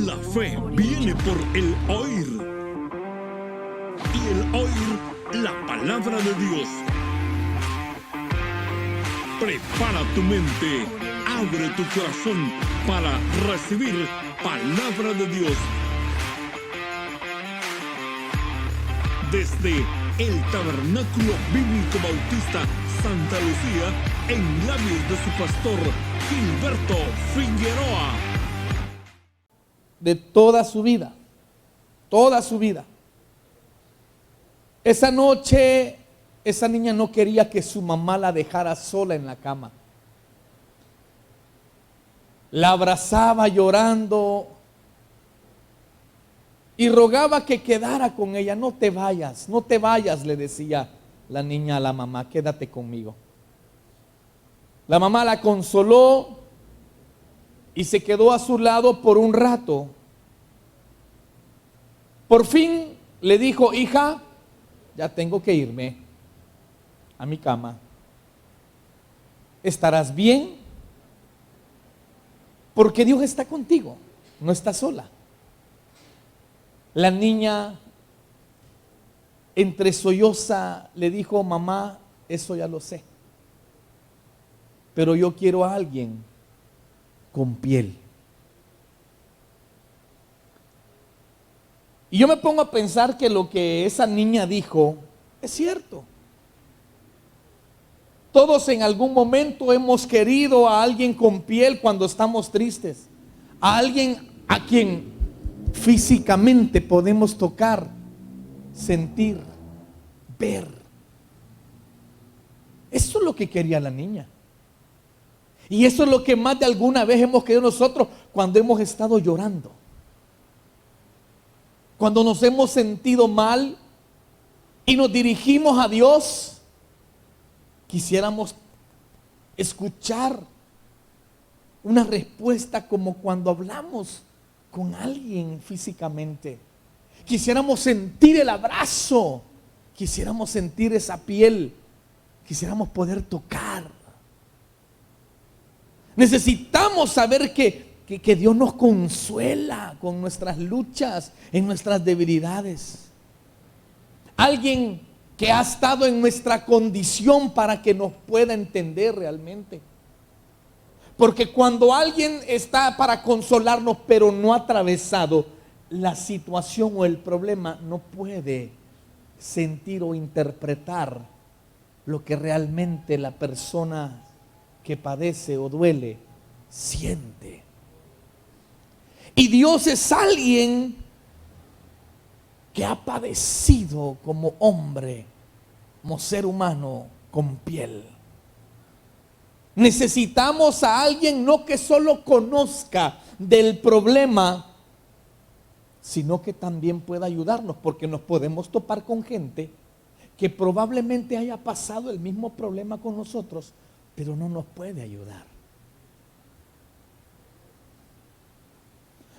La fe viene por el oír, y el oír la palabra de Dios. Prepara tu mente, abre tu corazón para recibir palabra de Dios. Desde el Tabernáculo Bíblico Bautista Santa Lucía, en labios de su pastor Gilberto Figueroa. De toda su vida, toda su vida. Esa noche, esa niña no quería que su mamá la dejara sola en la cama. La abrazaba llorando y rogaba que quedara con ella. No te vayas, no te vayas, le decía la niña a la mamá, quédate conmigo. La mamá la consoló y se quedó a su lado por un rato. Por fin le dijo: hija, ya tengo que irme a mi cama. ¿Estarás bien? Porque Dios está contigo, no estás sola. La niña, entre solloza, le dijo: mamá, eso ya lo sé, pero yo quiero a alguien con piel. Y yo me pongo a pensar que lo que esa niña dijo es cierto. Todos en algún momento hemos querido a alguien con piel cuando estamos tristes, a alguien a quien físicamente podemos tocar, sentir, ver. Eso es lo que quería la niña. Y eso es lo que más de alguna vez hemos querido nosotros cuando hemos estado llorando. Cuando nos hemos sentido mal y nos dirigimos a Dios, quisiéramos escuchar una respuesta como cuando hablamos con alguien físicamente. Quisiéramos sentir el abrazo, quisiéramos sentir esa piel, quisiéramos poder tocar. Necesitamos saber que Dios nos consuela con nuestras luchas, en nuestras debilidades. Alguien que ha estado en nuestra condición para que nos pueda entender realmente. Porque cuando alguien está para consolarnos pero no ha atravesado la situación o el problema, no puede sentir o interpretar lo que realmente la persona que padece o duele siente. Y Dios es alguien que ha padecido como hombre, como ser humano con piel. Necesitamos a alguien no que solo conozca del problema, sino que también pueda ayudarnos, porque nos podemos topar con gente que probablemente haya pasado el mismo problema con nosotros, pero no nos puede ayudar.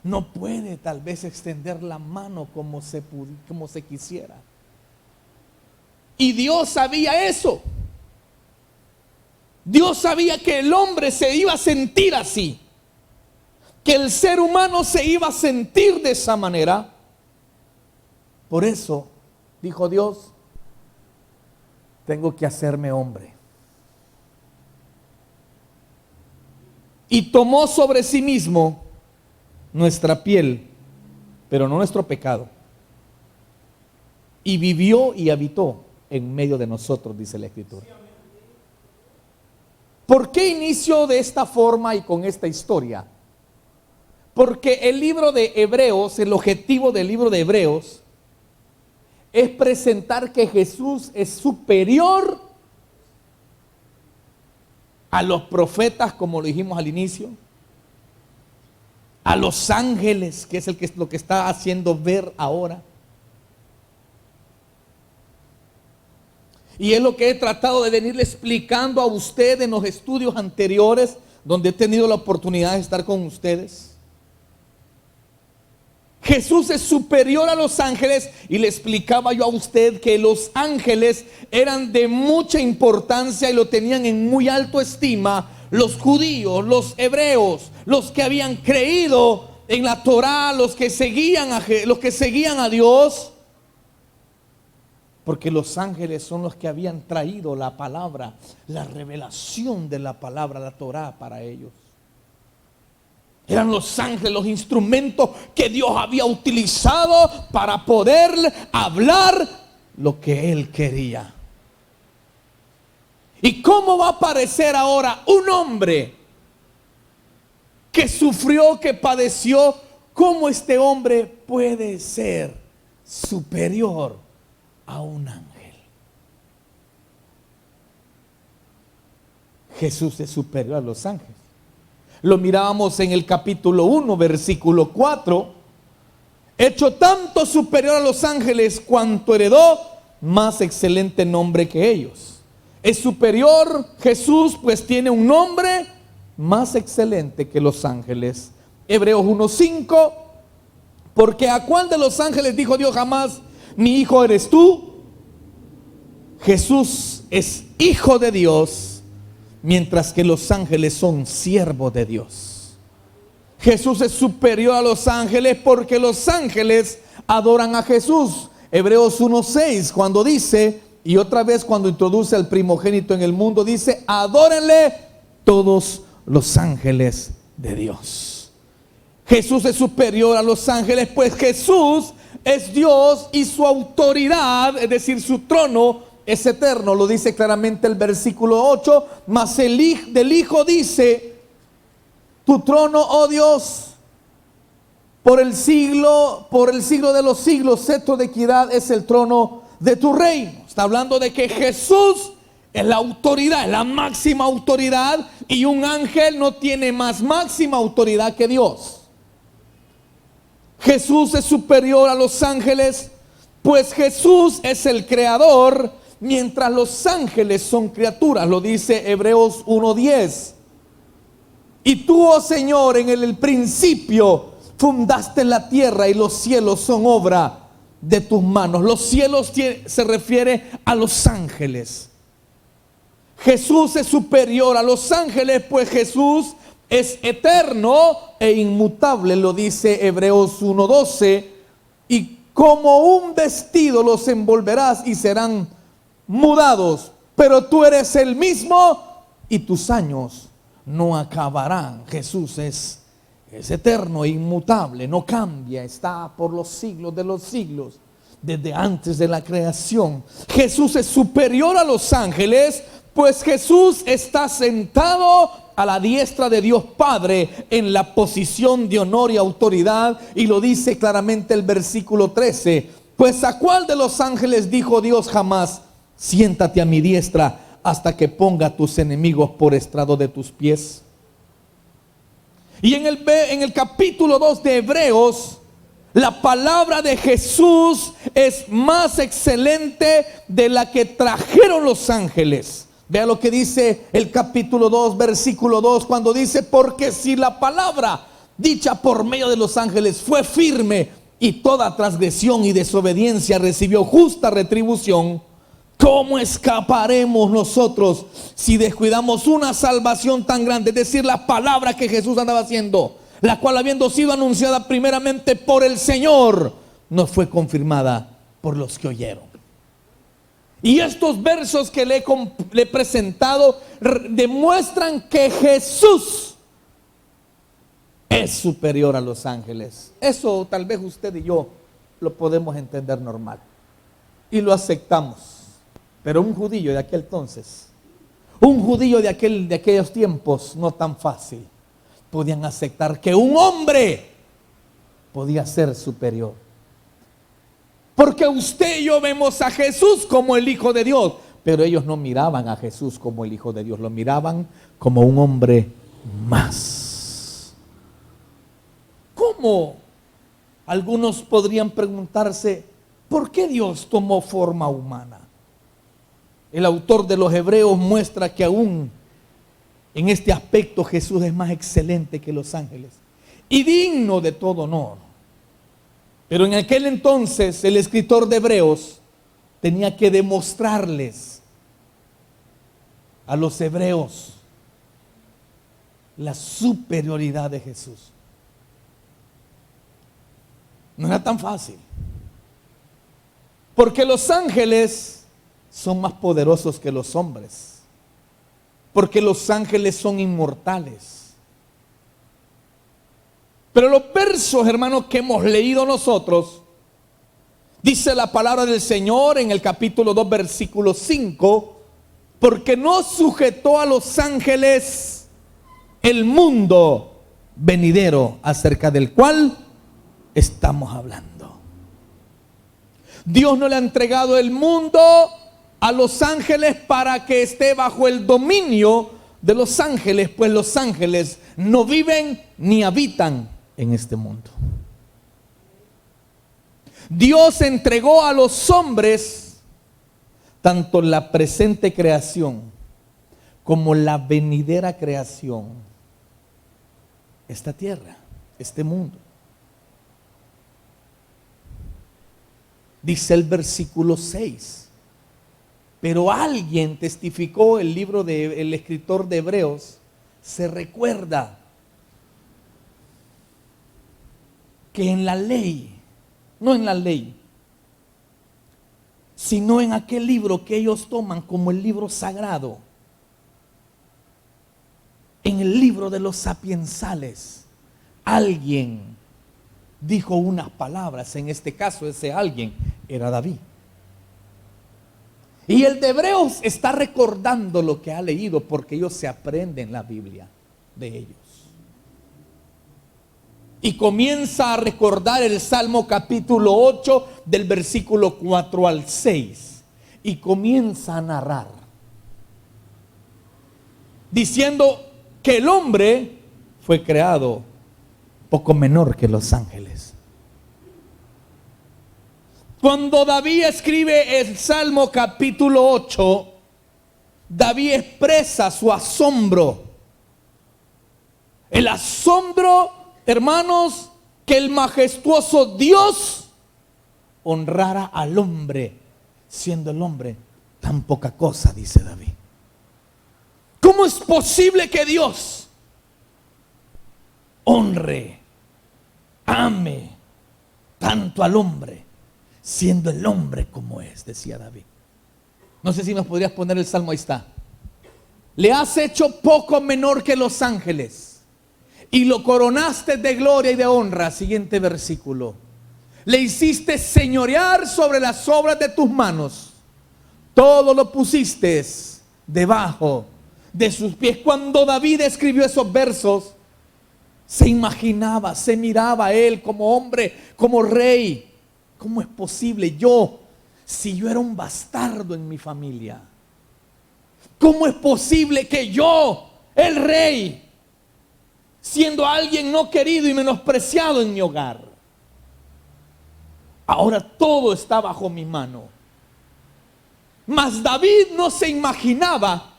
No puede tal vez extender la mano como se quisiera. Y Dios sabía eso. Dios sabía que el hombre se iba a sentir así, que el ser humano se iba a sentir de esa manera. Por eso dijo Dios: tengo que hacerme hombre. Y tomó sobre sí mismo nuestra piel, pero no nuestro pecado. Y vivió y habitó en medio de nosotros, dice la Escritura. ¿Por qué inicio de esta forma y con esta historia? Porque el libro de Hebreos, el objetivo del libro de Hebreos, es presentar que Jesús es superior a los profetas, como lo dijimos al inicio, a los ángeles, que es lo que está haciendo ver ahora. Y es lo que he tratado de venirle explicando a usted en los estudios anteriores, donde he tenido la oportunidad de estar con ustedes. Jesús es superior a los ángeles, y le explicaba yo a usted que los ángeles eran de mucha importancia y lo tenían en muy alto estima los judíos, los hebreos, los que habían creído en la Torá, los que seguían a Dios, porque los ángeles son los que habían traído la palabra, la revelación de la palabra, la Torá para ellos. Eran los ángeles, los instrumentos que Dios había utilizado para poder hablar lo que Él quería. ¿Y cómo va a aparecer ahora un hombre que sufrió, que padeció? ¿Cómo este hombre puede ser superior a un ángel? Jesús es superior a los ángeles. Lo mirábamos en el capítulo 1, versículo 4. Hecho tanto superior a los ángeles cuanto heredó más excelente nombre que ellos. Es superior Jesús, pues tiene un nombre más excelente que los ángeles. Hebreos 1:5. Porque ¿a cuál de los ángeles dijo Dios jamás: mi hijo eres tú? Jesús es hijo de Dios, mientras que los ángeles son siervos de Dios. Jesús es superior a los ángeles porque los ángeles adoran a Jesús. Hebreos 1:6, cuando dice, y otra vez cuando introduce al primogénito en el mundo, dice: adórenle todos los ángeles de Dios. Jesús es superior a los ángeles, pues Jesús es Dios y su autoridad, es decir, su trono, es eterno. Lo dice claramente el versículo 8. Mas del Hijo dice: tu trono, oh Dios, por el siglo de los siglos, cetro de equidad es el trono de tu reino. Está hablando de que Jesús es la autoridad, es la máxima autoridad, y un ángel no tiene más máxima autoridad que Dios. Jesús es superior a los ángeles, pues Jesús es el creador, mientras los ángeles son criaturas. Lo dice Hebreos 1:10. Y tú, oh Señor, en el principio fundaste la tierra y los cielos son obra de tus manos. Los cielos se refiere a los ángeles. Jesús es superior a los ángeles, pues Jesús es eterno e inmutable. Lo dice Hebreos 1:12. Y como un vestido los envolverás y serán mudados, pero tú eres el mismo y tus años no acabarán. Jesús es eterno e inmutable, no cambia, está por los siglos de los siglos, desde antes de la creación. Jesús es superior a los ángeles, pues Jesús está sentado a la diestra de Dios Padre en la posición de honor y autoridad, y lo dice claramente el versículo 13. Pues ¿a cuál de los ángeles dijo Dios jamás: siéntate a mi diestra hasta que ponga a tus enemigos por estrado de tus pies? Y en el capítulo 2 de Hebreos, la palabra de Jesús es más excelente de la que trajeron los ángeles. Vea lo que dice el capítulo 2, versículo 2, cuando dice: porque si la palabra dicha por medio de los ángeles fue firme, y toda transgresión y desobediencia recibió justa retribución, ¿cómo escaparemos nosotros si descuidamos una salvación tan grande? Es decir, la palabra que Jesús andaba haciendo, la cual, habiendo sido anunciada primeramente por el Señor, no fue confirmada por los que oyeron. Y estos versos que le he presentado demuestran que Jesús es superior a los ángeles. Eso tal vez usted y yo lo podemos entender normal y lo aceptamos. Pero un judío de aquel entonces, un judío de aquellos tiempos, no tan fácil podían aceptar que un hombre podía ser superior. Porque usted y yo vemos a Jesús como el Hijo de Dios, pero ellos no miraban a Jesús como el Hijo de Dios, lo miraban como un hombre más. ¿Cómo? Algunos podrían preguntarse: ¿por qué Dios tomó forma humana? El autor de los Hebreos muestra que aún en este aspecto Jesús es más excelente que los ángeles y digno de todo honor. Pero en aquel entonces el escritor de Hebreos tenía que demostrarles a los hebreos la superioridad de Jesús. No era tan fácil. Porque los ángeles son más poderosos que los hombres. Porque los ángeles son inmortales. Pero los versos, hermanos, que hemos leído nosotros, dice la palabra del Señor en el capítulo 2, versículo 5, porque no sujetó a los ángeles el mundo venidero acerca del cual estamos hablando. Dios no le ha entregado el mundo a los ángeles para que esté bajo el dominio de los ángeles, pues los ángeles no viven ni habitan en este mundo. Dios entregó a los hombres tanto la presente creación como la venidera creación, esta tierra, este mundo. Dice el versículo 6, pero alguien testificó, el escritor de Hebreos, se recuerda que en la ley, no en la ley, sino en aquel libro que ellos toman como el libro sagrado, en el libro de los sapiensales, alguien dijo unas palabras. En este caso ese alguien era David. Y el de Hebreos está recordando lo que ha leído, porque ellos se aprenden la Biblia de ellos. Y comienza a recordar el Salmo capítulo 8 del versículo 4 al 6. Y comienza a narrar, diciendo que el hombre fue creado poco menor que los ángeles. Cuando David escribe el Salmo capítulo 8, David expresa su asombro. El asombro, hermanos, que el majestuoso Dios honrara al hombre, siendo el hombre tan poca cosa, dice David. ¿Cómo es posible que Dios honre, ame tanto al hombre, siendo el hombre como es? Decía David. No sé si nos podrías poner el salmo, ahí está. Le has hecho poco menor que los ángeles y lo coronaste de gloria y de honra. Siguiente versículo. Le hiciste señorear sobre las obras de tus manos. Todo lo pusiste debajo de sus pies. Cuando David escribió esos versos, se imaginaba, se miraba a él como hombre, como rey. ¿Cómo es posible yo, si yo era un bastardo en mi familia? ¿Cómo es posible que yo, el rey, siendo alguien no querido y menospreciado en mi hogar, ahora todo está bajo mi mano? Mas David no se imaginaba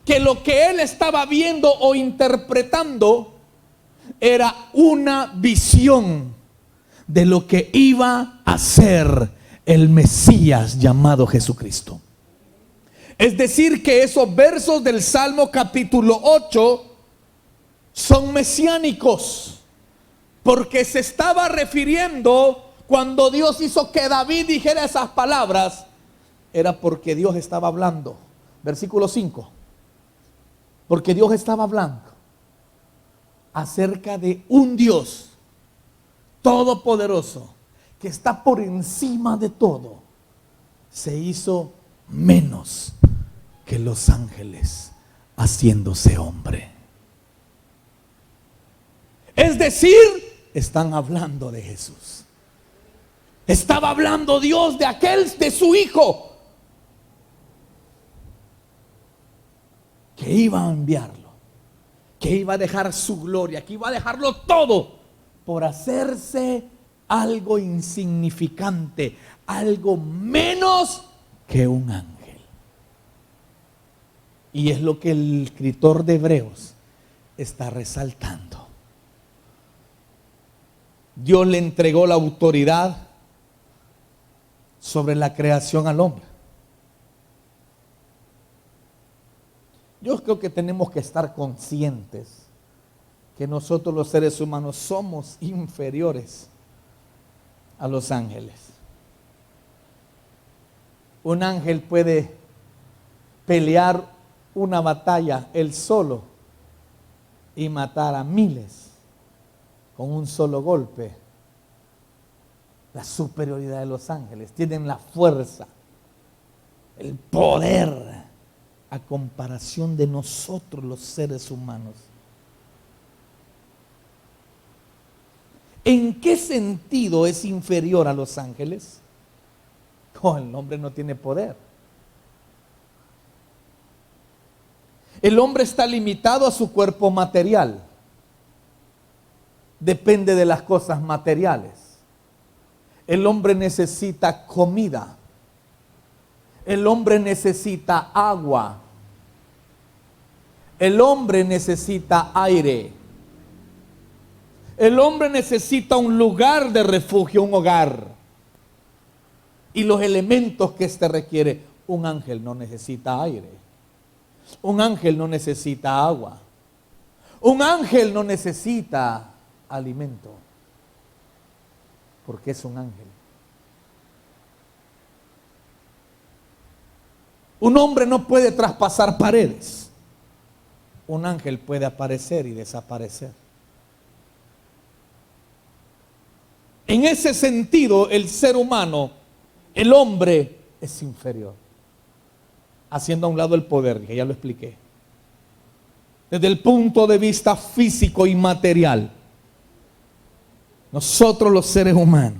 que lo que él estaba viendo o interpretando era una visión de lo que iba a ser el Mesías llamado Jesucristo. Es decir, que esos versos del Salmo capítulo 8 son mesiánicos, porque se estaba refiriendo, cuando Dios hizo que David dijera esas palabras, era porque Dios estaba hablando. Versículo 5. Porque Dios estaba hablando acerca de un Dios todopoderoso que está por encima de todo. Se hizo menos que los ángeles, haciéndose hombre. Es decir, están hablando de Jesús. Estaba hablando Dios de su Hijo, que iba a enviarlo, que iba a dejar su gloria, que iba a dejarlo todo por hacerse algo insignificante, algo menos que un ángel. Y es lo que el escritor de Hebreos está resaltando. Dios le entregó la autoridad sobre la creación al hombre. Yo creo que tenemos que estar conscientes que nosotros los seres humanos somos inferiores a los ángeles. Un ángel puede pelear una batalla él solo y matar a miles con un solo golpe. La superioridad de los ángeles, tienen la fuerza, el poder a comparación de nosotros los seres humanos. ¿En qué sentido es inferior a los ángeles? Oh, el hombre no tiene poder. El hombre está limitado a su cuerpo material. Depende de las cosas materiales. El hombre necesita comida. El hombre necesita agua. El hombre necesita aire. El hombre necesita un lugar de refugio, un hogar. Y los elementos que éste requiere. Un ángel no necesita aire. Un ángel no necesita agua. Un ángel no necesita alimento. Porque es un ángel. Un hombre no puede traspasar paredes. Un ángel puede aparecer y desaparecer. En ese sentido, el ser humano, el hombre, es inferior. Haciendo a un lado el poder, que ya lo expliqué. Desde el punto de vista físico y material, nosotros los seres humanos,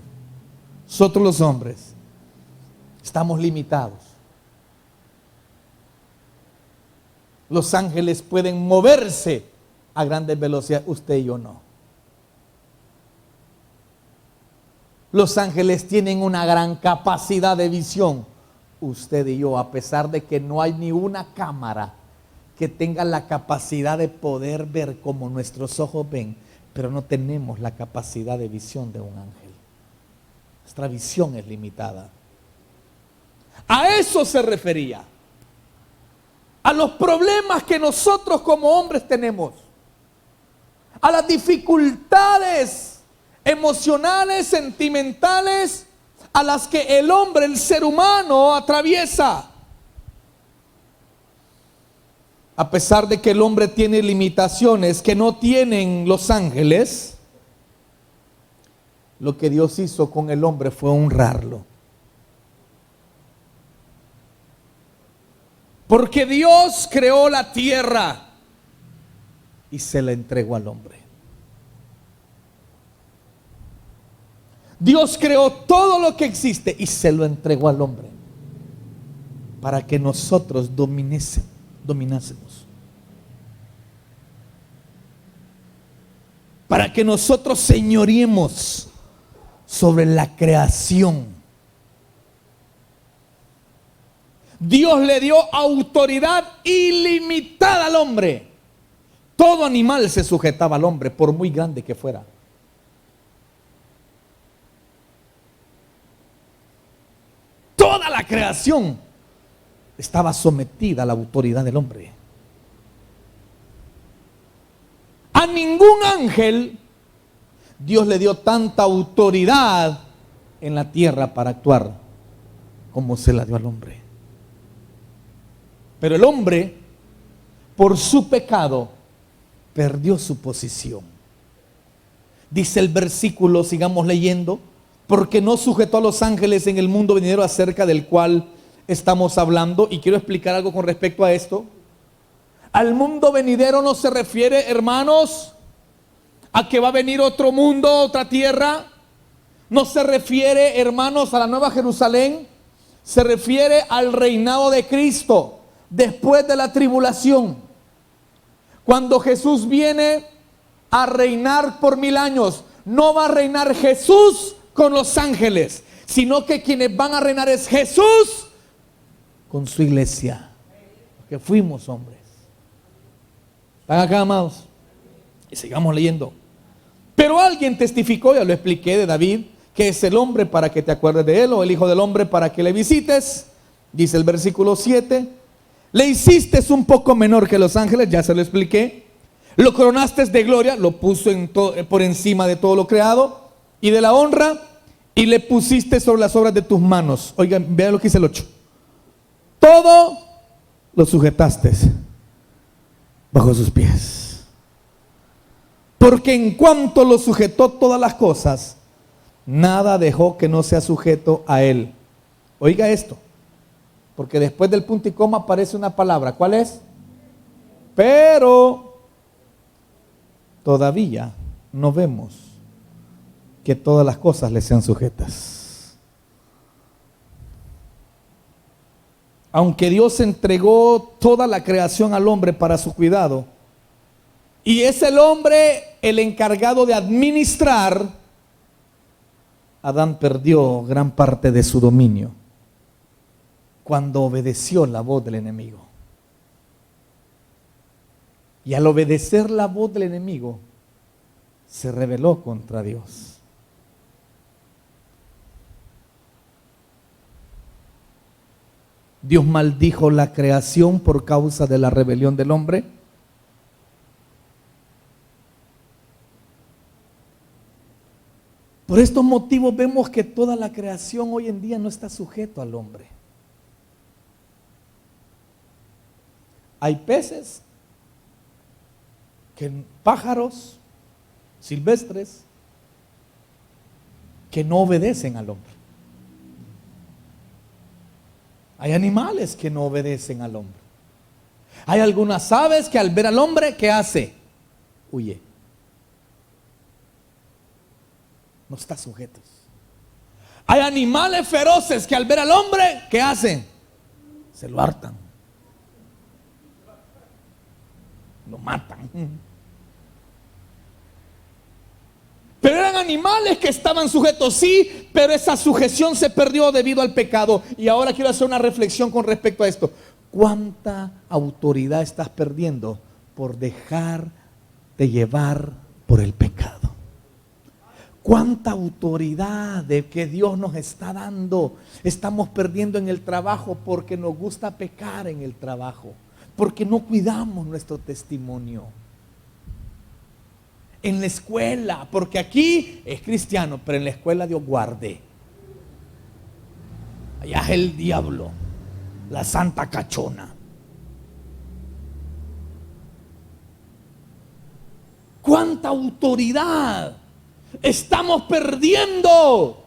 nosotros los hombres, estamos limitados. Los ángeles pueden moverse a grandes velocidades, usted y yo no. Los ángeles tienen una gran capacidad de visión, usted y yo, a pesar de que no hay ni una cámara que tenga la capacidad de poder ver como nuestros ojos ven, pero no tenemos la capacidad de visión de un ángel. Nuestra visión es limitada. A eso se refería. A los problemas que nosotros como hombres tenemos. A las dificultades emocionales, sentimentales, a las que el hombre, el ser humano, atraviesa. A pesar de que el hombre tiene limitaciones que no tienen los ángeles, lo que Dios hizo con el hombre fue honrarlo. Porque Dios creó la tierra y se la entregó al hombre. Dios creó todo lo que existe y se lo entregó al hombre para que nosotros dominásemos. Para que nosotros señoreemos sobre la creación. Dios le dio autoridad ilimitada al hombre. Todo animal se sujetaba al hombre, por muy grande que fuera. Toda la creación estaba sometida a la autoridad del hombre. A ningún ángel Dios le dio tanta autoridad en la tierra para actuar como se la dio al hombre. Pero el hombre, por su pecado, perdió su posición. Dice el versículo, sigamos leyendo, porque no sujetó a los ángeles en el mundo venidero acerca del cual estamos hablando. Y quiero explicar algo con respecto a esto. Al mundo venidero no se refiere, hermanos, a que va a venir otro mundo, otra tierra. No se refiere, hermanos, a la Nueva Jerusalén. Se refiere al reinado de Cristo después de la tribulación. Cuando Jesús viene a reinar por 1000 años, no va a reinar Jesús con los ángeles, sino que quienes van a reinar es Jesús con su iglesia, porque fuimos hombres. ¿Están acá, amados? Y sigamos leyendo. Pero alguien testificó, ya lo expliqué, de David, que es el hombre para que te acuerdes de él, o el hijo del hombre para que le visites. Dice el versículo 7: le hiciste un poco menor que los ángeles, ya se lo expliqué. Lo coronaste de gloria, lo puso por encima de todo lo creado y de la honra, y le pusiste sobre las obras de tus manos. Oigan, vean lo que dice el 8. Todo lo sujetaste bajo sus pies. Porque en cuanto lo sujetó todas las cosas, nada dejó que no sea sujeto a él. Oiga esto, porque después del punto y coma aparece una palabra. ¿Cuál es? Pero todavía no vemos que todas las cosas le sean sujetas. Aunque Dios entregó toda la creación al hombre para su cuidado, y es el hombre el encargado de administrar, Adán perdió gran parte de su dominio cuando obedeció la voz del enemigo. Y al obedecer la voz del enemigo, se rebeló contra Dios. Dios maldijo la creación por causa de la rebelión del hombre. Por estos motivos vemos que toda la creación hoy en día no está sujeto al hombre. Hay peces, pájaros silvestres que no obedecen al hombre. Hay animales que no obedecen al hombre. Hay algunas aves que al ver al hombre, ¿qué hace? Huye. No está sujetos. Hay animales feroces que al ver al hombre, ¿qué hacen? Se lo hartan. Lo matan. Pero eran animales que estaban sujetos, sí, pero esa sujeción se perdió debido al pecado. Y ahora quiero hacer una reflexión con respecto a esto. ¿Cuánta autoridad estás perdiendo por dejar de llevar por el pecado? ¿Cuánta autoridad de que Dios nos está dando estamos perdiendo en el trabajo porque nos gusta pecar en el trabajo? Porque no cuidamos nuestro testimonio. En la escuela, porque aquí es cristiano, pero en la escuela Dios guarde. Allá es el diablo, la santa cachona. ¿Cuánta autoridad estamos perdiendo?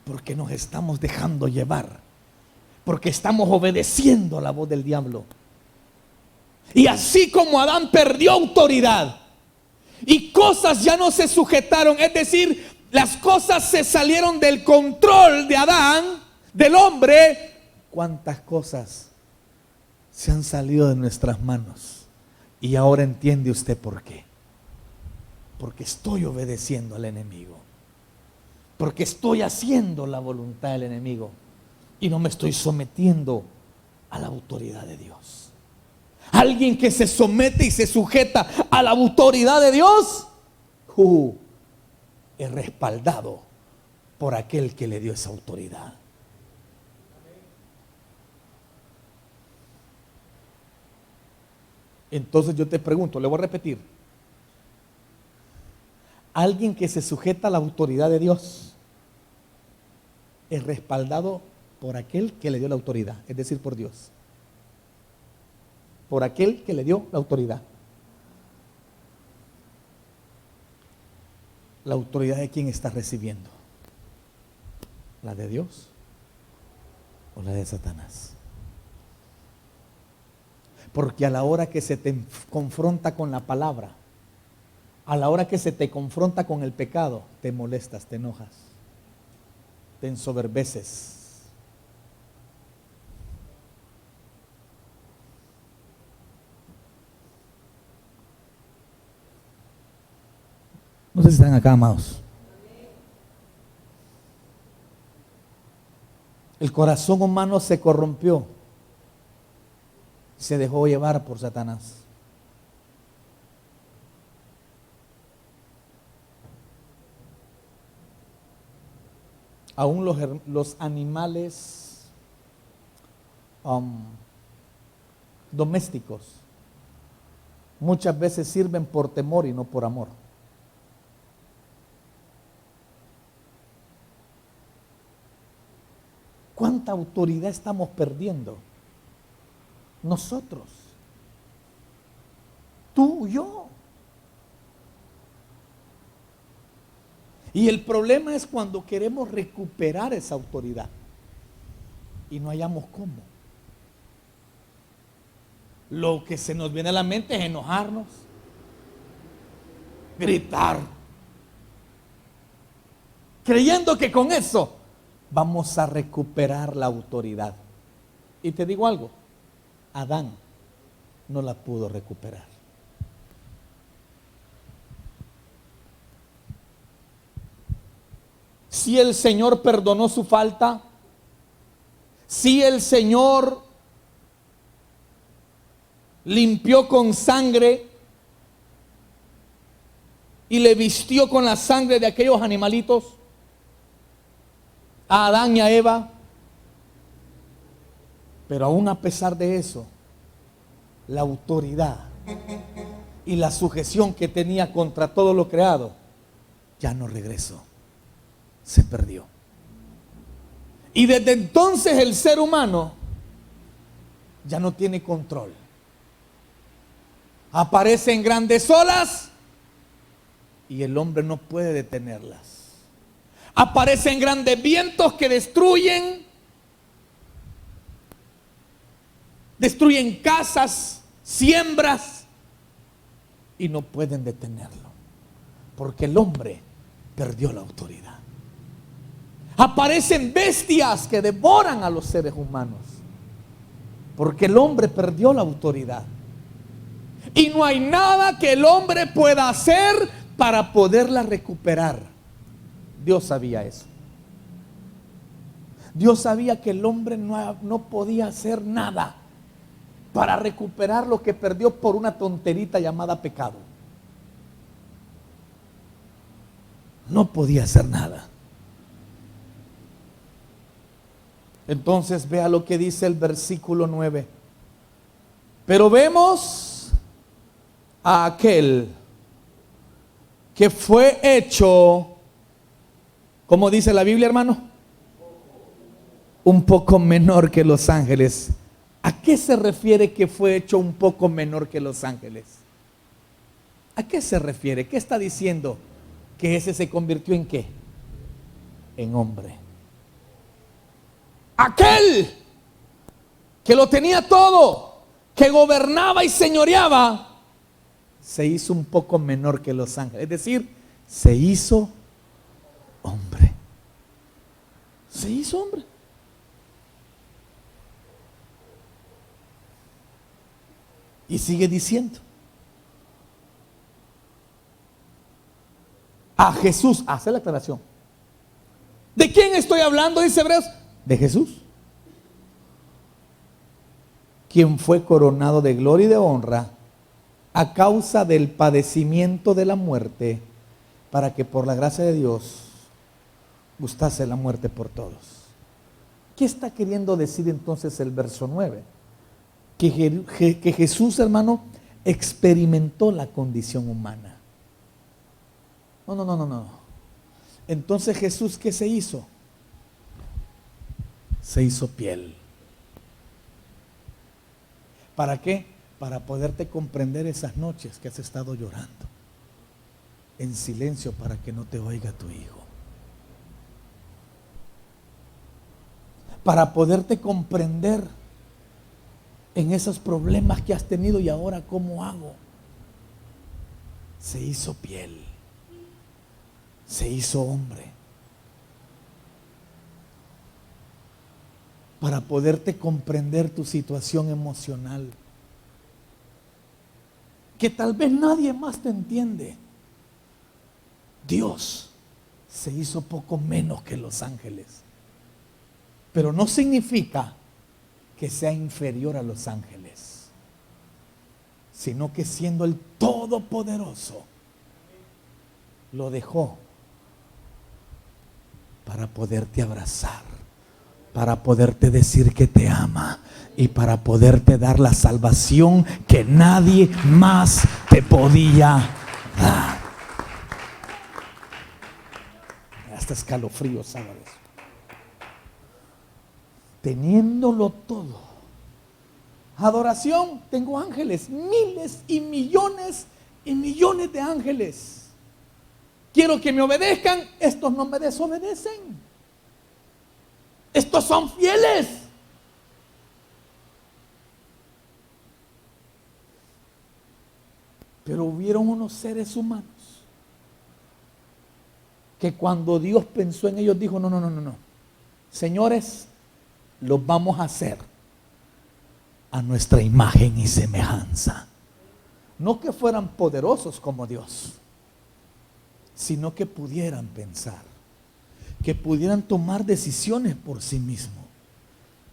Porque nos estamos dejando llevar, porque estamos obedeciendo a la voz del diablo. Y así como Adán perdió autoridad y cosas ya no se sujetaron, es decir, las cosas se salieron del control de Adán, del hombre, ¿cuántas cosas se han salido de nuestras manos? Y ahora entiende usted por qué. Porque estoy obedeciendo al enemigo, porque estoy haciendo la voluntad del enemigo y no me estoy sometiendo a la autoridad de Dios. Alguien que se somete y se sujeta a la autoridad de Dios es respaldado por aquel que le dio esa autoridad. Entonces yo te pregunto, le voy a repetir. Alguien que se sujeta a la autoridad de Dios es respaldado por aquel que le dio la autoridad, es decir, por Dios. Por aquel que le dio la autoridad. ¿La autoridad de quién estás recibiendo? ¿La de Dios o la de Satanás? Porque a la hora que se te confronta con la palabra, a la hora que se te confronta con el pecado, te molestas, te enojas, te ensoberbeces. No sé si están acá, amados. El corazón humano se corrompió, se dejó llevar por Satanás. Aún los animales domésticos muchas veces sirven por temor y no por amor. ¿cuánta autoridad estamos perdiendo? Nosotros. Tú, yo. Y el problema es cuando queremos recuperar esa autoridad y no hallamos cómo. Lo que se nos viene a la mente es enojarnos, gritar, creyendo que con eso vamos a recuperar la autoridad. Y te digo algo, Adán no la pudo recuperar. Si el Señor perdonó su falta, si el Señor limpió con sangre y le vistió con la sangre de aquellos animalitos a Adán y a Eva, pero aún a pesar de eso, la autoridad y la sujeción que tenía contra todo lo creado ya no regresó, se perdió. Y desde entonces el ser humano ya no tiene control. Aparecen grandes olas y el hombre no puede detenerlas. Aparecen grandes vientos que destruyen casas, siembras, y no pueden detenerlo, porque el hombre perdió la autoridad. Aparecen bestias que devoran a los seres humanos, porque el hombre perdió la autoridad. Y no hay nada que el hombre pueda hacer para poderla recuperar. Dios sabía eso. Dios sabía que el hombre no podía hacer nada para recuperar lo que perdió por una tonterita llamada pecado. No podía hacer nada. Entonces vea lo que dice el versículo 9. Pero vemos a aquel que fue hecho, ¿cómo dice la Biblia, hermano? Un poco menor que los ángeles. ¿A qué se refiere que fue hecho un poco menor que los ángeles? ¿A qué se refiere? ¿Qué está diciendo? Que ese se convirtió en ¿qué? En hombre. Aquel que lo tenía todo, que gobernaba y señoreaba, se hizo un poco menor que los ángeles. Es decir, se hizo hombre. Se hizo hombre. Y sigue diciendo. A Jesús, hace la aclaración. ¿De quién estoy hablando? Dice Hebreos. De Jesús, quien fue coronado de gloria y de honra a causa del padecimiento de la muerte, para que por la gracia de Dios gustase la muerte por todos. ¿Qué está queriendo decir entonces el verso 9? Que Jesús, hermano, experimentó la condición humana. No. Entonces Jesús, ¿qué se hizo? Se hizo piel. ¿Para qué? Para poderte comprender esas noches que has estado llorando en silencio para que no te oiga tu hijo. Para poderte comprender en esos problemas que has tenido y ahora ¿cómo hago? Se hizo piel. Se hizo hombre. Para poderte comprender tu situación emocional, que tal vez nadie más te entiende. Dios se hizo poco menos que los ángeles, pero no significa que sea inferior a los ángeles, sino que siendo el Todopoderoso, lo dejó para poderte abrazar, para poderte decir que te ama y para poderte dar la salvación que nadie más te podía dar. Hasta escalofríos, ¿sabes? teniéndolo todo. Adoración, tengo ángeles, miles y millones de ángeles. Quiero que me obedezcan, estos no me desobedecen. Estos son fieles. Pero hubieron unos seres humanos que cuando Dios pensó en ellos dijo, no. Señores, los vamos a hacer a nuestra imagen y semejanza. No que fueran poderosos como Dios, sino que pudieran pensar, que pudieran tomar decisiones por sí mismos,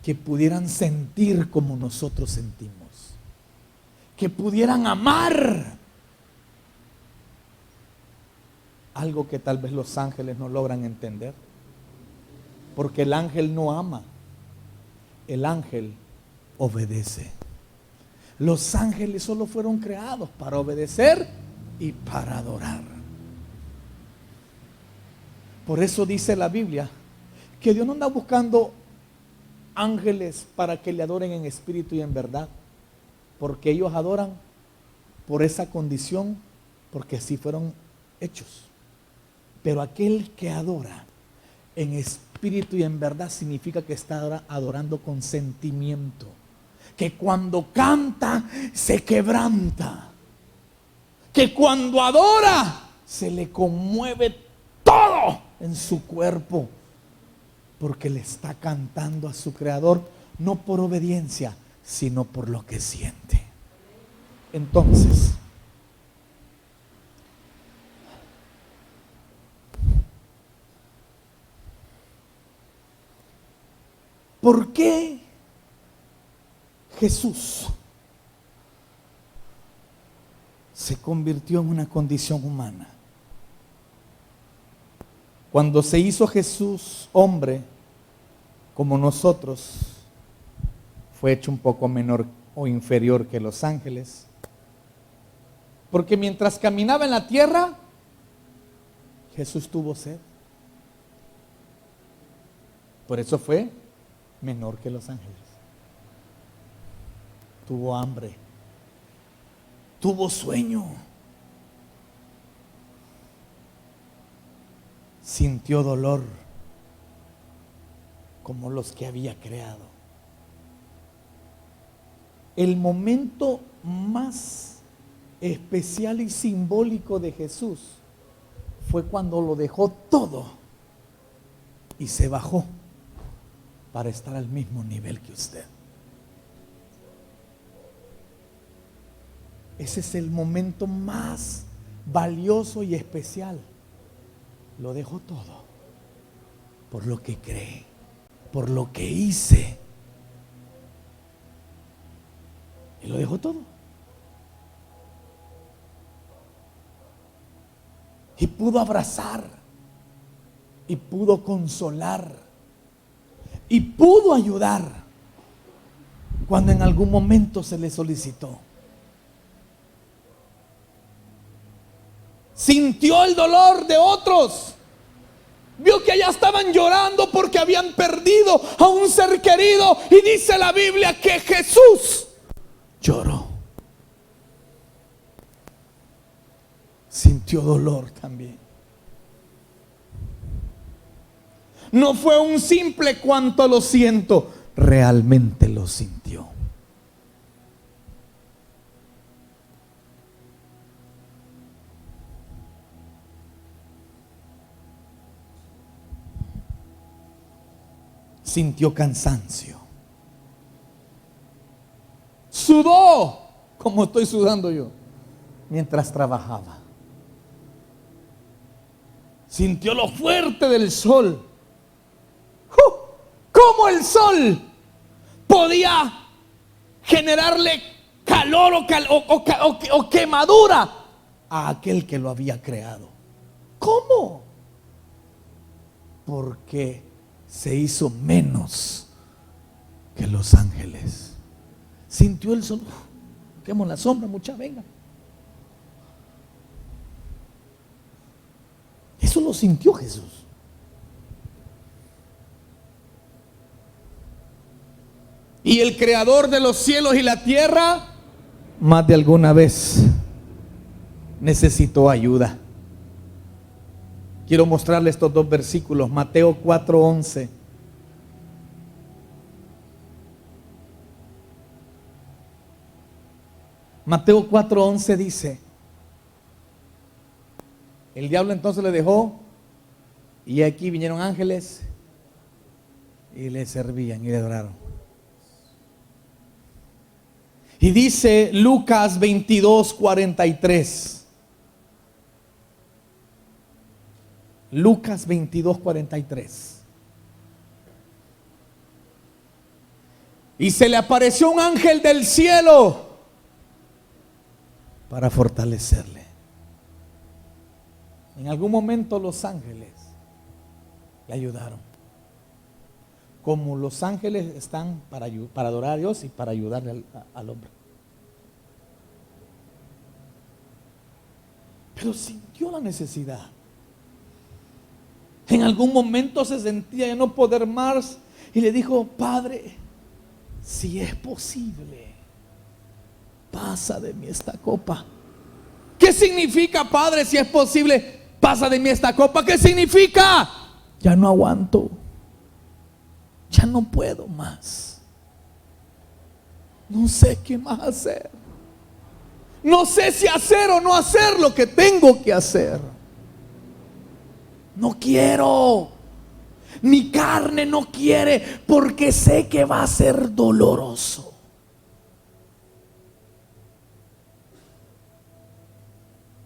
que pudieran sentir como nosotros sentimos, que pudieran amar. Algo que tal vez los ángeles no logran entender, porque el ángel no ama, el ángel obedece. Los ángeles solo fueron creados para obedecer y para adorar. Por eso dice la Biblia que Dios no anda buscando ángeles para que le adoren en espíritu y en verdad, porque ellos adoran por esa condición, porque así fueron hechos. Pero aquel que adora en espíritu y en verdad significa que está adorando con sentimiento, que cuando canta se quebranta, que cuando adora se le conmueve todo en su cuerpo, porque le está cantando a su creador, no por obediencia, sino por lo que siente. Entonces, ¿por qué Jesús se convirtió en una condición humana? Cuando se hizo Jesús hombre como nosotros, fue hecho un poco menor o inferior que los ángeles, porque mientras caminaba en la tierra, Jesús tuvo sed. Por eso fue menor que los ángeles. Tuvo hambre, tuvo sueño, sintió dolor como los que había creado. El momento más especial y simbólico de Jesús fue cuando lo dejó todo y se bajó para estar al mismo nivel que usted. Ese es el momento más valioso y especial. Lo dejó todo por lo que cree, por lo que hice. Y lo dejó todo. Y pudo abrazar, y pudo consolar, y pudo ayudar cuando en algún momento se le solicitó. Sintió el dolor de otros. Vio que allá estaban llorando porque habían perdido a un ser querido. Y dice la Biblia que Jesús lloró. Sintió dolor también. No fue un simple cuanto lo siento, realmente lo sintió. Sintió cansancio. Sudó como estoy sudando yo mientras trabajaba. Sintió lo fuerte del sol. ¿Cómo el sol podía generarle calor o quemadura a aquel que lo había creado? ¿Cómo? Porque se hizo menos que los ángeles. Sintió el sol. Busquemos la sombra, muchachos, venga. Eso lo sintió Jesús. Y el creador de los cielos y la tierra, más de alguna vez necesitó ayuda. Quiero mostrarles estos dos versículos. Mateo 4:11. Mateo 4:11 dice: el diablo entonces le dejó, y aquí vinieron ángeles y le servían y le adoraron. Y dice Lucas 22:43. Lucas 22:43. Y se le apareció un ángel del cielo para fortalecerle. En algún momento los ángeles le ayudaron. Como los ángeles están para adorar a Dios y para ayudarle al hombre. Pero sintió la necesidad. En algún momento se sentía ya no poder más y le dijo: Padre, si es posible, pasa de mí esta copa. ¿Qué significa, Padre, si es posible, pasa de mí esta copa? ¿Qué significa? Ya no aguanto. Ya no puedo más. No sé qué más hacer. No sé si hacer o no hacer lo que tengo que hacer. No quiero. Mi carne no quiere, porque sé que va a ser doloroso.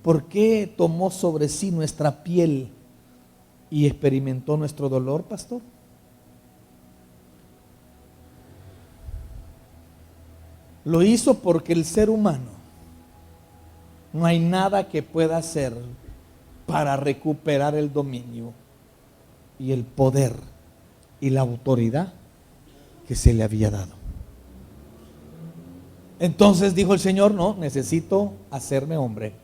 ¿Por qué tomó sobre sí nuestra piel y experimentó nuestro dolor, pastor? Lo hizo porque el ser humano no hay nada que pueda hacer para recuperar el dominio y el poder y la autoridad que se le había dado. Entonces dijo el Señor: no, necesito hacerme hombre.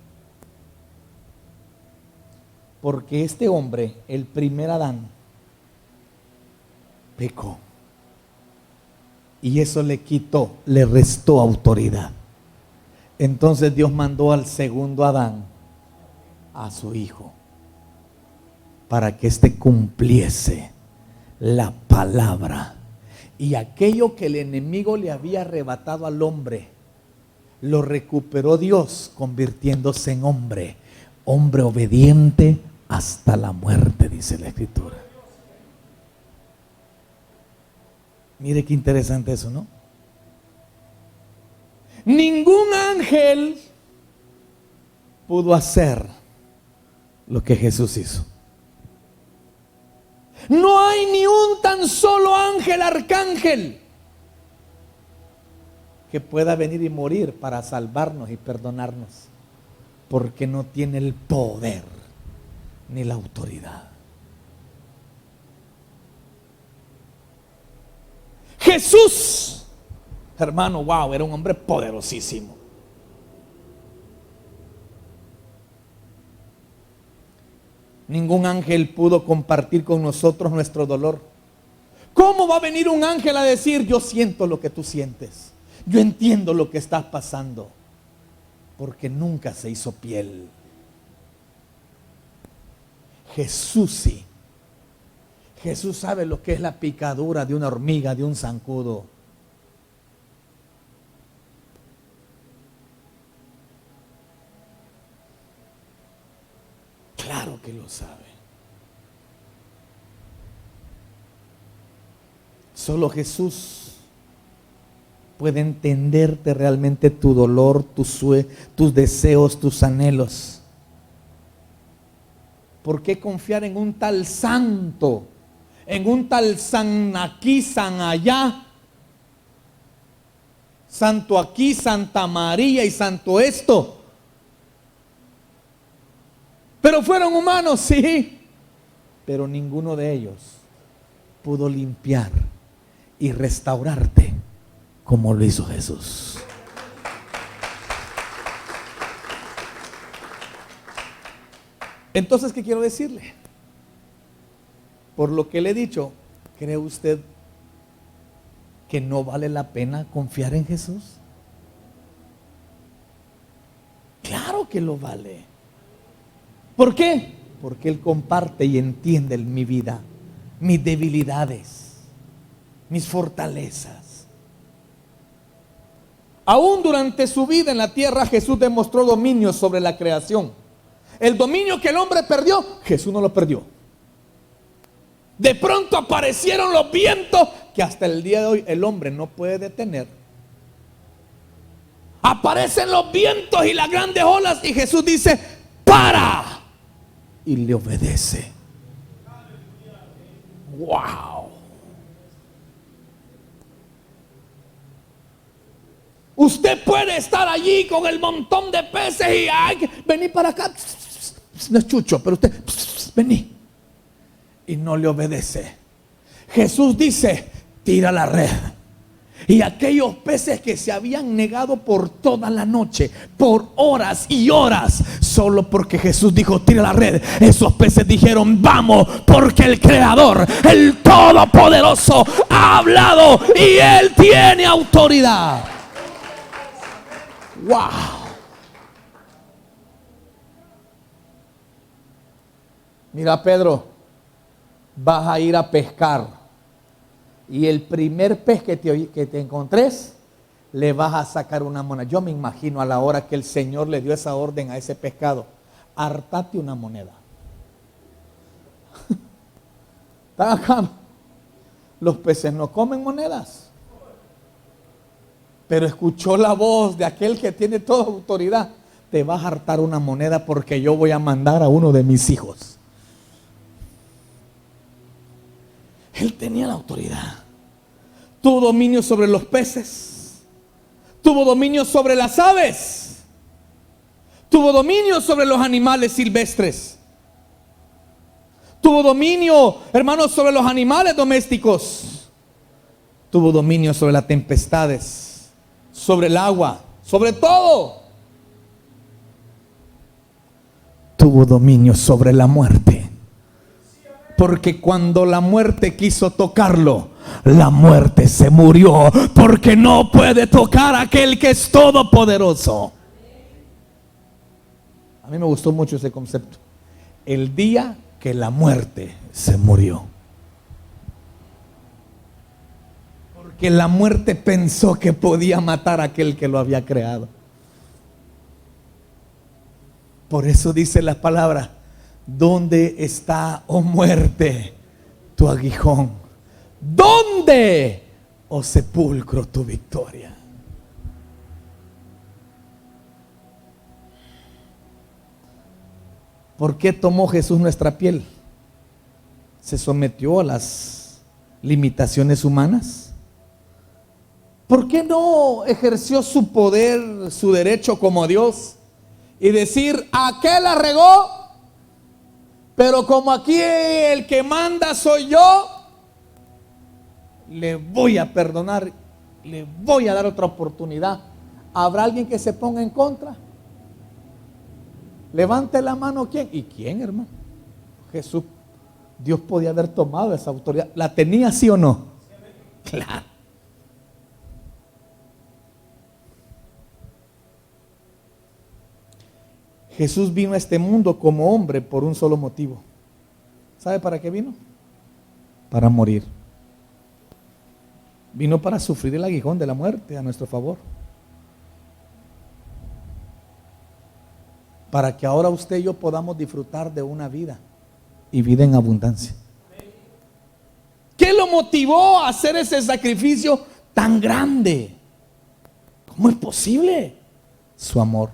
Porque este hombre, el primer Adán, pecó. Y eso le quitó, le restó autoridad. Entonces Dios mandó al segundo Adán, a su hijo, para que éste cumpliese la palabra. Y aquello que el enemigo le había arrebatado al hombre, lo recuperó Dios, convirtiéndose en hombre. Hombre obediente hasta la muerte, dice la Escritura. Mire qué interesante eso, ¿no? Ningún ángel pudo hacer lo que Jesús hizo. No hay ni un tan solo ángel, arcángel, que pueda venir y morir para salvarnos y perdonarnos, porque no tiene el poder ni la autoridad. Jesús, hermano, wow, era un hombre poderosísimo. Ningún ángel pudo compartir con nosotros nuestro dolor. ¿Cómo va a venir un ángel a decir: yo siento lo que tú sientes, yo entiendo lo que estás pasando? Porque nunca se hizo piel. Jesús sí. Jesús sabe lo que es la picadura de una hormiga, de un zancudo. Claro que lo sabe. Solo Jesús puede entenderte realmente tu dolor, tus deseos, tus anhelos. ¿Por qué confiar en un tal santo? En un tal san aquí, san allá, santo aquí, Santa María y santo esto. Pero fueron humanos, sí, pero ninguno de ellos pudo limpiar y restaurarte como lo hizo Jesús. Entonces, ¿qué quiero decirle? Por lo que le he dicho, ¿cree usted que no vale la pena confiar en Jesús? Claro que lo vale. ¿Por qué? Porque Él comparte y entiende mi vida, mis debilidades, mis fortalezas. Aún durante su vida en la tierra, Jesús demostró dominio sobre la creación. El dominio que el hombre perdió, Jesús no lo perdió. De pronto aparecieron los vientos que hasta el día de hoy el hombre no puede detener. Aparecen los vientos y las grandes olas y Jesús dice: ¡para! Y le obedece. ¡Wow! Usted puede estar allí con el montón de peces y ay, vení para acá. No es chucho, pero usted vení. Y no le obedece. Jesús dice: tira la red. Y aquellos peces que se habían negado por toda la noche, por horas y horas, solo porque Jesús dijo: tira la red, esos peces dijeron: vamos, porque el Creador, el Todopoderoso, ha hablado y Él tiene autoridad. ¡Wow! Mira, Pedro, vas a ir a pescar. Y el primer pez que te encontres, le vas a sacar una moneda. Yo me imagino a la hora que el Señor le dio esa orden a ese pescado: hartate una moneda. ¿Están acá? Los peces no comen monedas. Pero escuchó la voz de aquel que tiene toda autoridad: te vas a hartar una moneda porque yo voy a mandar a uno de mis hijos. Él tenía la autoridad. Tuvo dominio sobre los peces. Tuvo dominio sobre las aves. Tuvo dominio sobre los animales silvestres. Tuvo dominio, hermanos, sobre los animales domésticos. Tuvo dominio sobre las tempestades, sobre el agua, sobre todo. Tuvo dominio sobre la muerte. Porque cuando la muerte quiso tocarlo, la muerte se murió. Porque no puede tocar a aquel que es todopoderoso. A mí me gustó mucho ese concepto. El día que la muerte se murió. Porque la muerte pensó que podía matar a aquel que lo había creado. Por eso dice la palabra: ¿dónde está, oh muerte, tu aguijón? ¿Dónde, oh sepulcro, tu victoria? ¿Por qué tomó Jesús nuestra piel? ¿Se sometió a las limitaciones humanas? ¿Por qué no ejerció su poder, su derecho como Dios y decir: aquel la regó, pero como aquí el que manda soy yo, le voy a perdonar, le voy a dar otra oportunidad? ¿Habrá alguien que se ponga en contra? Levante la mano. ¿Quién? ¿Y quién, hermano? Jesús. Dios podía haber tomado esa autoridad. ¿La tenía, sí o no? Claro. Jesús vino a este mundo como hombre por un solo motivo. ¿Sabe para qué vino? Para morir. Vino para sufrir el aguijón de la muerte a nuestro favor. Para que ahora usted y yo podamos disfrutar de una vida y vida en abundancia. ¿Qué lo motivó a hacer ese sacrificio tan grande? ¿Cómo es posible? Su amor.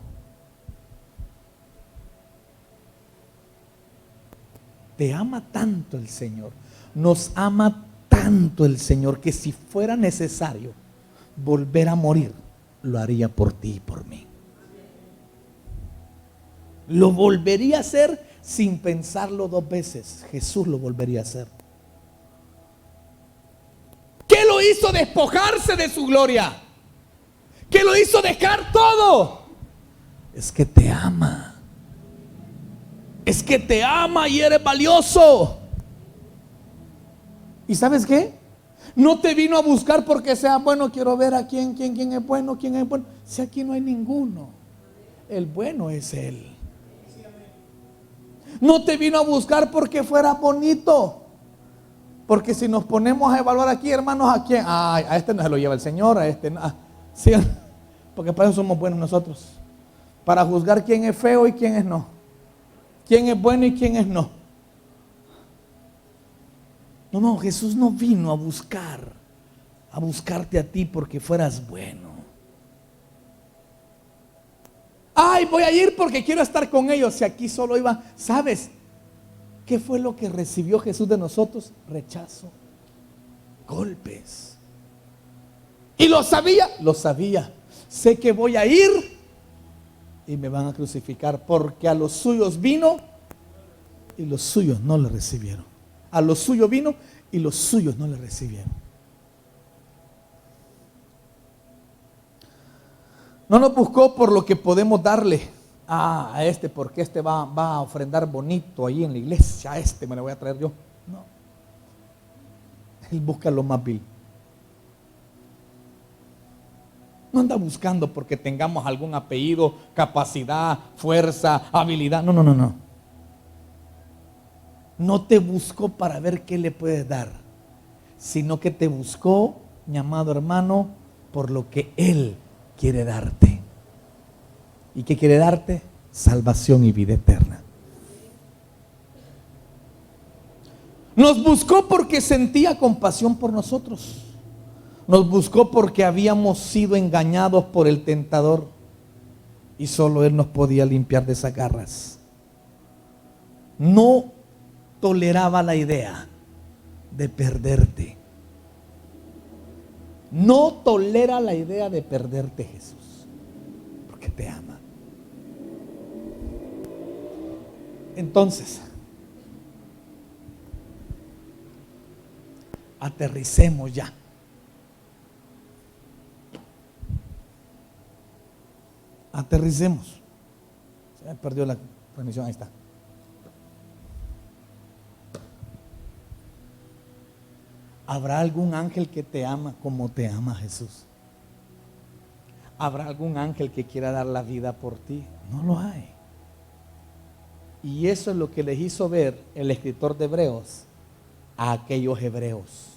Te ama tanto el Señor, nos ama tanto el Señor, que si fuera necesario volver a morir, lo haría por ti y por mí. Lo volvería a hacer sin pensarlo dos veces. Jesús lo volvería a hacer. ¿Qué lo hizo despojarse de su gloria? ¿Qué lo hizo dejar todo? Es que te ama. Es que te ama y eres valioso. ¿Y sabes qué? No te vino a buscar porque sea bueno. Quiero ver a quién es bueno, quién es bueno. Si aquí no hay ninguno, el bueno es Él. No te vino a buscar porque fuera bonito. Porque si nos ponemos a evaluar aquí, hermanos, ¿a quién? A este no se lo lleva el Señor, a este no. Sí, porque para eso somos buenos nosotros. Para juzgar quién es feo y quién es no. Quién es bueno y quién es no. No, Jesús no vino a buscarte a ti porque fueras bueno. Ay, voy a ir porque quiero estar con ellos. Si aquí solo iba, ¿sabes qué fue lo que recibió Jesús de nosotros? Rechazo, golpes. Y lo sabía. Sé que voy a ir y me van a crucificar, porque a los suyos vino y los suyos no le recibieron. A los suyos vino y los suyos no le recibieron. No nos buscó por lo que podemos darle a este, porque este va a ofrendar bonito ahí en la iglesia. A este me lo voy a traer yo. No. Él busca lo más vil. No anda buscando porque tengamos algún apellido, capacidad, fuerza, habilidad. No. No te buscó para ver qué le puedes dar, sino que te buscó, mi amado hermano, por lo que Él quiere darte. ¿Y qué quiere darte? Salvación y vida eterna. Nos buscó porque sentía compasión por nosotros. Nos buscó porque habíamos sido engañados por el tentador y solo Él nos podía limpiar de esas garras. No toleraba la idea de perderte. No tolera la idea de perderte, Jesús, porque te ama. Entonces, aterricemos ya. Aterricemos. Se me perdió la transmisión, ahí está. ¿Habrá algún ángel que te ama como te ama Jesús? ¿Habrá algún ángel que quiera dar la vida por ti? No lo hay. Y eso es lo que les hizo ver el escritor de Hebreos a aquellos hebreos.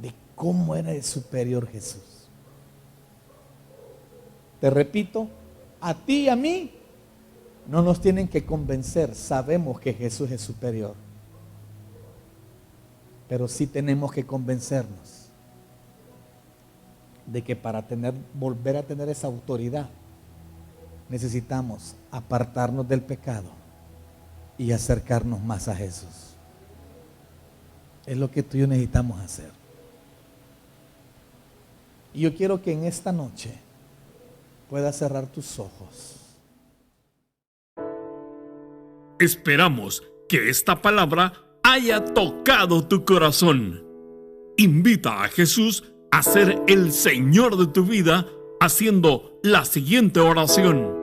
De cómo era el superior Jesús. Te repito, a ti y a mí no nos tienen que convencer, sabemos que Jesús es superior. Pero sí tenemos que convencernos de que para volver a tener esa autoridad, necesitamos apartarnos del pecado y acercarnos más a Jesús. Es lo que tú y yo necesitamos hacer. Y yo quiero que en esta noche puedas cerrar tus ojos. Esperamos que esta palabra haya tocado tu corazón. Invita a Jesús a ser el Señor de tu vida haciendo la siguiente oración.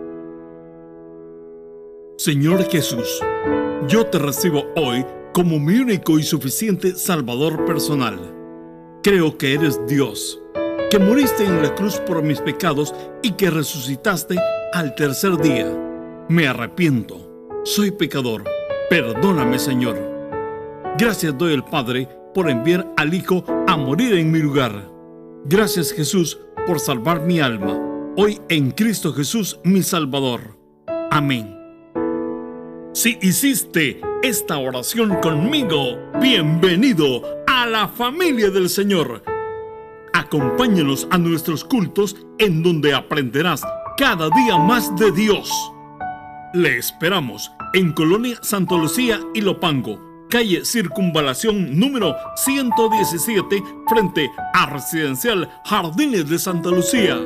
Señor Jesús, yo te recibo hoy como mi único y suficiente Salvador personal. Creo que eres Dios, que moriste en la cruz por mis pecados y que resucitaste al tercer día. Me arrepiento. Soy pecador, perdóname, Señor. Gracias doy al Padre por enviar al Hijo a morir en mi lugar. Gracias, Jesús, por salvar mi alma. Hoy en Cristo Jesús, mi Salvador. Amén. Si hiciste esta oración conmigo, bienvenido a la familia del Señor. Acompáñanos a nuestros cultos en donde aprenderás cada día más de Dios. Le esperamos en Colonia Santa Lucía y Lopango, calle Circunvalación número 117, frente a Residencial Jardines de Santa Lucía.